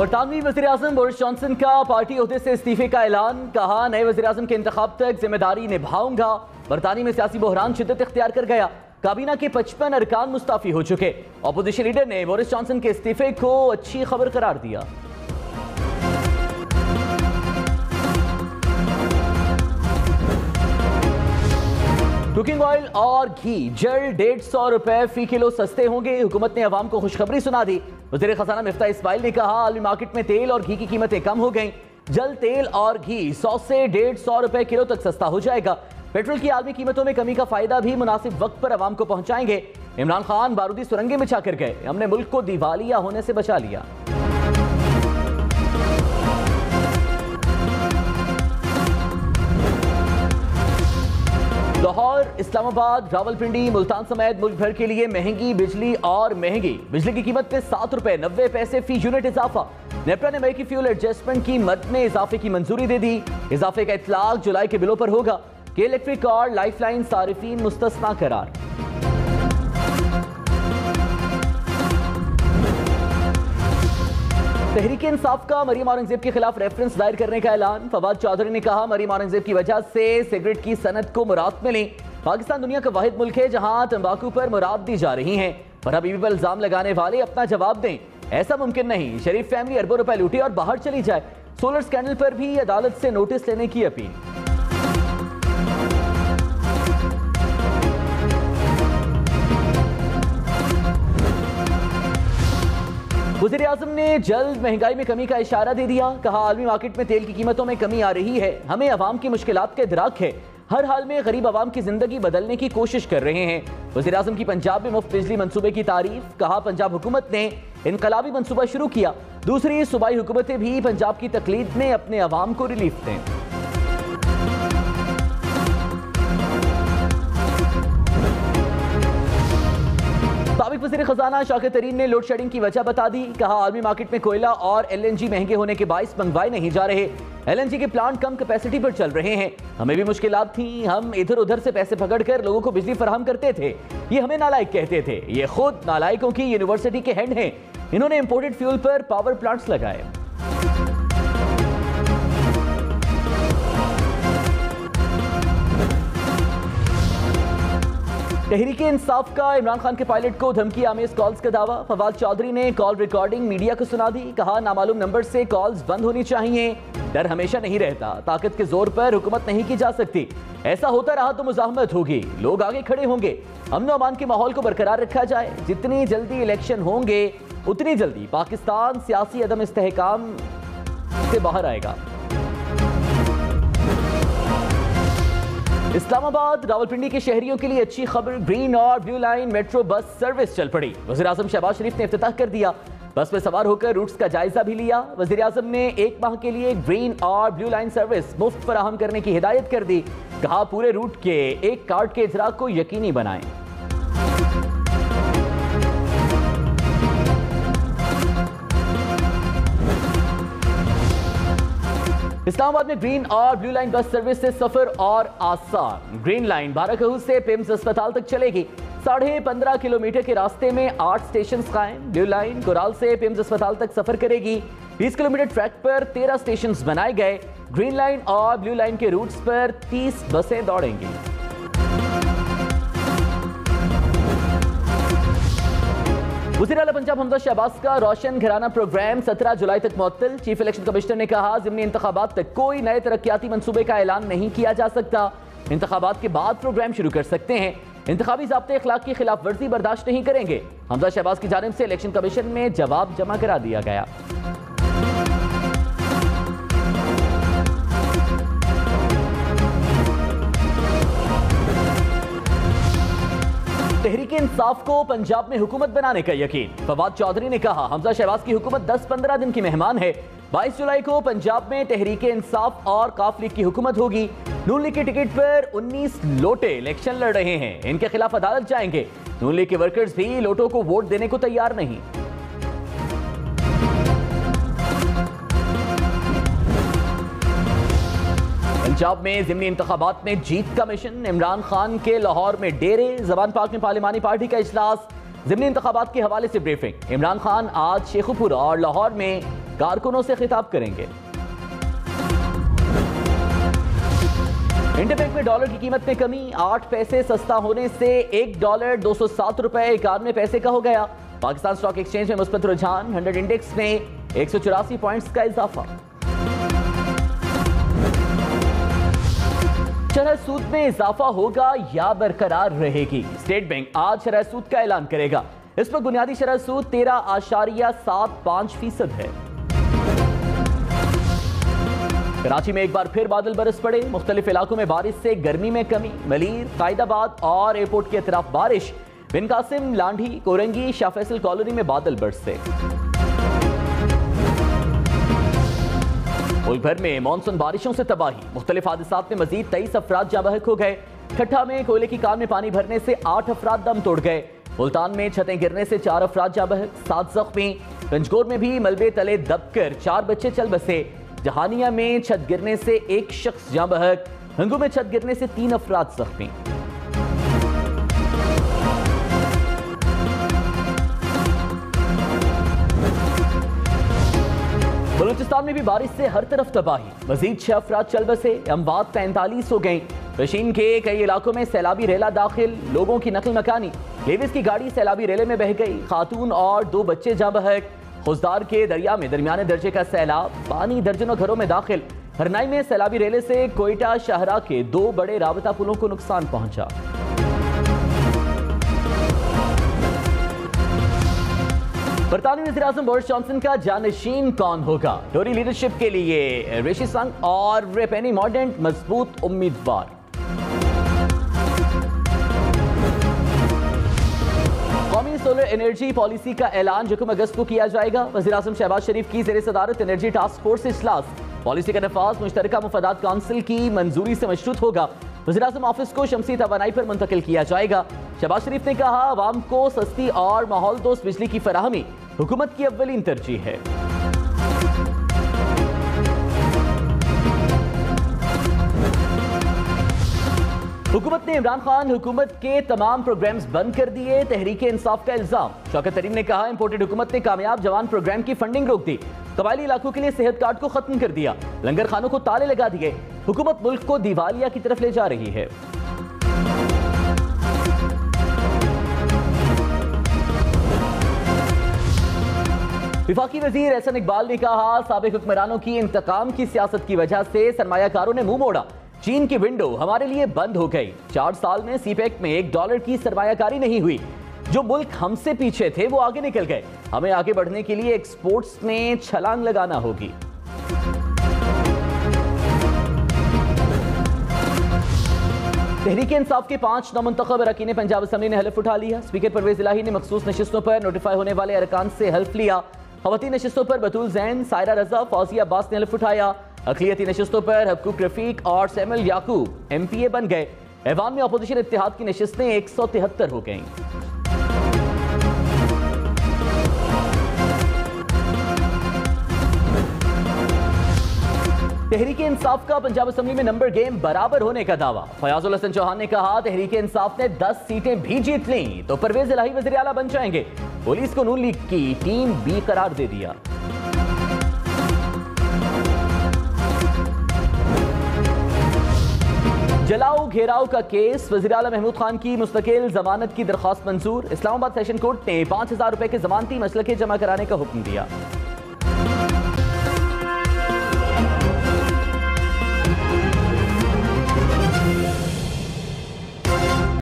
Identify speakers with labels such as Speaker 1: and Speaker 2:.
Speaker 1: बरतानवी वज़ीर-ए-आज़म Boris Johnson का party ओहदे से इस्तीफे का ऐलान। कहा, नए वज़ीर-ए-आज़म के इंतखाब तक जिम्मेदारी निभाऊंगा। बरतानी में सियासी बहरान शिद्दत इख्तियार कर गया। काबीना के 55 अरकान मुस्ताफी हो चुके। अपोजिशन लीडर ने बोरिस जॉनसन के इस्तीफे को अच्छी खबर करार दिया। कुकिंग ऑयल और घी जल्द 150 रुपए फी किलो सस्ते होंगे। हुकूमत ने अवाम को खुशखबरी सुना दी। वज़ीर खजाना मिफ्ता इस्माइल ने कहा, आलमी मार्केट में तेल और घी की कीमतें कम हो गई। जल्द तेल और घी 100 से 150 रुपए किलो तक सस्ता हो जाएगा। पेट्रोल की आलमी कीमतों में कमी का फायदा भी मुनासिब वक्त पर अवाम को पहुंचाएंगे। इमरान खान बारूदी सुरंगें बिछा कर गए, हमने मुल्क को दिवालिया होने से बचा लिया। लाहौर, इस्लामाबाद, रावलपिंडी, मुल्तान समेत मुल्क भर के लिए महंगी बिजली और महंगी बिजली की कीमत में 7 रुपए 90 पैसे फी यूनिट इजाफा। नेपरा ने मई की फ्यूल एडजस्टमेंट की मद में इजाफे की मंजूरी दे दी। इजाफे का इतलाक जुलाई के बिलों पर होगा। के इलेक्ट्रिक और लाइफलाइन सारिफीन मुस्तस्ना करार। तहरीक इंसाफ का मरीम औरंगजेब के खिलाफ रेफरेंस दायर करने का ऐलान। फवाद चौधरी ने कहा, मरीम औरंगजेब की वजह से सिगरेट की सनत को मुराद मिली। पाकिस्तान दुनिया का वाहिद मुल्क है जहां तंबाकू पर मुराद दी जा रही है। पर बीवी पर इल्जाम लगाने वाले अपना जवाब दें। ऐसा मुमकिन नहीं। शरीफ फैमिली अरबों रुपए लूटे और बाहर चली जाए। सोलर स्कैंडल पर भी अदालत से नोटिस लेने की अपील। वज़ीर आज़म ने जल्द महंगाई में कमी का इशारा दे दिया। कहा, आलमी मार्केट में तेल की कीमतों में कमी आ रही है। हमें अवाम की मुश्किलात का इदराक है। हर हाल में गरीब अवाम की जिंदगी बदलने की कोशिश कर रहे हैं। वज़ीर आज़म की पंजाब में मुफ्त बिजली मंसूबे की तारीफ। कहा, पंजाब हुकूमत ने इनकलाबी मंसूबा शुरू किया। दूसरी सूबाई हुकूमतें भी पंजाब की तकलीफ में अपने अवाम को रिलीफ दें। साबिक वज़ीर खजाना शाकिर तरीन ने लोड शेडिंग की वजह बता दी। कहा, आलमी मार्केट में कोयला और LNG महंगे होने के बाइस मंगवाए नहीं जा रहे। LNG के प्लांट कम कैपेसिटी पर चल रहे हैं। हमें भी मुश्किलात थी। हम इधर उधर से पैसे पकड़कर लोगों को बिजली फराहम करते थे। ये हमें नालायक कहते थे। ये खुद नालायकों की यूनिवर्सिटी के हेड हैं। इन्होंने इंपोर्टेड फ्यूल पर पावर प्लांट्स लगाए। तहरीक इंसाफ का इमरान खान के पायलट को धमकी आमेज कॉल्स का दावा। फवाद चौधरी ने कॉल रिकॉर्डिंग मीडिया को सुना दी। कहा, नामालूम नंबर से कॉल्स बंद होनी चाहिए। डर हमेशा नहीं रहता। ताकत के जोर पर हुकूमत नहीं की जा सकती। ऐसा होता रहा तो मुजाहमत होगी, लोग आगे खड़े होंगे। अमन और अमान के माहौल को बरकरार रखा जाए। जितनी जल्दी इलेक्शन होंगे उतनी जल्दी पाकिस्तान सियासी अदम इस्तेहकाम से बाहर आएगा। इस्लामाबाद, रावलपिंडी के शहरियों के लिए अच्छी खबर। ग्रीन और blue line metro bus service चल पड़ी। वज़ीर आज़म शहबाज शरीफ ने इफ्तिताह कर दिया। बस में सवार होकर रूट्स का जायजा भी लिया। वज़ीर आज़म ने 1 माह के लिए ग्रीन और ब्लू लाइन सर्विस मुफ्त फराहम करने की हिदायत कर दी। कहा, पूरे रूट के एक कार्ड के इजरा को यकीनी बनाएं। इस्लामाबाद में ग्रीन और ब्लू लाइन बस सर्विस से सफर और आसान। ग्रीन लाइन बाराकहू से पिम्स अस्पताल तक चलेगी। 15.5 किलोमीटर के रास्ते में 8 स्टेशन कायम। ब्लू लाइन कोराल से पिम्स अस्पताल तक सफर करेगी। 20 किलोमीटर ट्रैक पर 13 स्टेशन बनाए गए। ग्रीन लाइन और ब्लू लाइन के रूट्स पर 30 बसें दौड़ेंगी। वज़ीर आला पंजाब हमजा शहबाज का रोशन घराना प्रोग्राम 17 जुलाई तक मुअत्तल। चीफ इलेक्शन कमिश्नर ने कहा, ज़िमनी इंतखाबात तक कोई नए तरक्याती मंसूबे का ऐलान नहीं किया जा सकता। इंतखाबात के बाद प्रोग्राम शुरू कर सकते हैं। इंतखाबी ज़ाब्ते अखलाक की खिलाफ वर्जी बर्दाश्त नहीं करेंगे। हमजा शहबाज की जानिब से इलेक्शन कमीशन में जवाब जमा करा दिया गया। तहरीक इंसाफ को पंजाब में हुकूमत बनाने का यकीन। फवाद चौधरी ने कहा, हमजा शहबाज की हुकूमत 10-15 दिन की मेहमान है। 22 जुलाई को पंजाब में तहरीक इंसाफ और काफ लीग की हुकूमत होगी। नून लीग के टिकट पर 19 लोटे इलेक्शन लड़ रहे हैं। इनके खिलाफ अदालत जाएंगे। नून लीग के वर्कर्स भी लोटों को वोट देने को तैयार नहीं। पंजाब में ज़िमनी इंतखाबात में जीत का मिशन। इमरान खान के लाहौर में डेरे। ज़बान पाक में पार्लिमानी पार्टी का इजलास। ज़िमनी इंतखाबात के हवाले से ब्रीफिंग। इमरान खान आज शेखुपुरा और लाहौर में कारकुनों से खिताब करेंगे। इंटरबैंक में डॉलर की कीमत में कमी, 8 पैसे सस्ता होने से $1 207 रुपए 91 पैसे का हो गया। पाकिस्तान स्टॉक एक्सचेंज में मुस्बत रुझान, 100 इंडेक्स में 184 पॉइंट्स का इजाफा। शरह सूद में इजाफा होगा या बरकरार रहेगी? स्टेट बैंक आज शरह सूद का ऐलान करेगा। इस पर बुनियादी शरह सूद 13.75% है। कराची में एक बार फिर बादल बरस पड़े, मुख्तलिफ इलाकों में बारिश से गर्मी में कमी। मलीर, कायदाबाद और एयरपोर्ट के अतराफ बारिश। बिन कासिम, लांढी, कोरंगी, शाह फैसल कॉलोनी में बादल बरसे। मुल्क भर में मानसून बारिशों से तबाही, मुख्तलिफ हादसात में मजीद 23 अफराद जाँ बहक हो गए। ठट्ठा में कोयले की कार में पानी भरने से 8 अफराद दम तोड़ गए। मुल्तान में छतें गिरने से 4 अफराद जाँ बहक, 7 जख्मी। पंजगोर में भी मलबे तले दबकर 4 बच्चे चल बसे। जहानिया में छत गिरने से 1 शख्स जाँ बहक, हंगू में छत गिरने से 3 अफराद जख्मी। बलूचिस्तान में भी बारिश से हर तरफ तबाही, मजीद 6 अफराद चल बसे, अमवात 45 हो गई। पेशीन के कई इलाकों में सैलाबी रेला दाखिल, लोगों की नकल मकानी। लेविस की गाड़ी सैलाबी रेले में बह गई, खातून और 2 बच्चे जाँ बहक। खुजदार के दरिया में दरमियाने दर्जे का सैलाब, पानी दर्जनों घरों में दाखिल। हरनाई में सैलाबी रेले से कोयटा शाहरा के 2 बड़े राबता पुलों को नुकसान पहुंचा। बरतानवी वज़ीर-ए-आज़म बोरिस जॉनसन का जानशीन कौन होगा? टोरी लीडरशिप के लिए ऋषि सुनक और पेनी मॉर्डेंट मजबूत उम्मीदवार। कौमी सोलर एनर्जी पॉलिसी का ऐलान 1 अगस्त को किया जाएगा। वज़ीर-ए-आज़म शहबाज शरीफ की ज़ेर सदारत एनर्जी टास्क फोर्स इजलास। पॉलिसी का नफाज मुश्तरका मुफादात काउंसिल की मंजूरी से मशरूत होगा। वज़ीर-ए-आज़म ऑफिस को शमसी तवानाई पर मुंतकिल किया जाएगा। शहबाज शरीफ ने कहा, आवाम को सस्ती और माहौल दोस्त बिजली की फराहमी हुकूमत की अव्वलीन तरजीह है। हुकूमत ने इमरान खान हुकूमत के तमाम प्रोग्राम्स बंद कर दिए, तहरीक इंसाफ का इल्जाम। शौकत तरीन ने कहा, इंपोर्टेड हुकूमत ने कामयाब जवान प्रोग्राम की फंडिंग रोक दी। कबायली इलाकों के लिए सेहत कार्ड को खत्म कर दिया। लंगर खानों को ताले लगा दिए। हुकूमत मुल्क को दिवालिया की तरफ ले जा रही है। विफाकी वजीर एहसन इकबाल ने कहा, साबिक हुक्मरानों की इंतकाम की सियासत की वजह से सरमायाकारों ने मुंह मोड़ा। चीन की विंडो हमारे लिए बंद हो गई। 4 साल में सीपेक में $1 की सरमायाकारी नहीं हुई। जो मुल्क हमसे पीछे थे वो आगे निकल गए। हमें आगे बढ़ने के लिए एक्सपोर्ट्स में छलांग लगाना होगी। तहरीक इंसाफ के 5 नामुंतखब अरकान पंजाब असम्बली ने हल्फ उठा लिया। स्पीकर परवेज इलाही ने मखसूस नशिस्तों पर नोटिफाई होने वाले अरकान से हल्फ लिया। खवातीन नशिस्तों पर बतूल जैन, सायरा रजा, फौजिया अब्बास ने हल्फ उठाया। अक़लियती नशिस्तों पर हबकूक रफीक और सैमुअल याकूब MPA बन गए। ऐवान में अपोजिशन इत्तेहाद की नशिस्तें 173 हो गईं। तहरीक इंसाफ का पंजाब असम्बली में नंबर गेम बराबर होने का दावा। फयाजुल हसन चौहान ने कहा, तहरीक इंसाफ ने 10 सीटें भी जीत लीं तो परवेज इलाही वज़ीर आला बन जाएंगे। पुलिस को नून लीग की टीम B करार दे दिया। जलाओ घेराव का केस, वज़ीर आला महमूद खान की मुस्तकिल जमानत की दरख्वास्त मंजूर। इस्लामाबाद सेशन कोर्ट ने 5000 रुपए के जमानती मसलके जमा कराने का हुक्म दिया।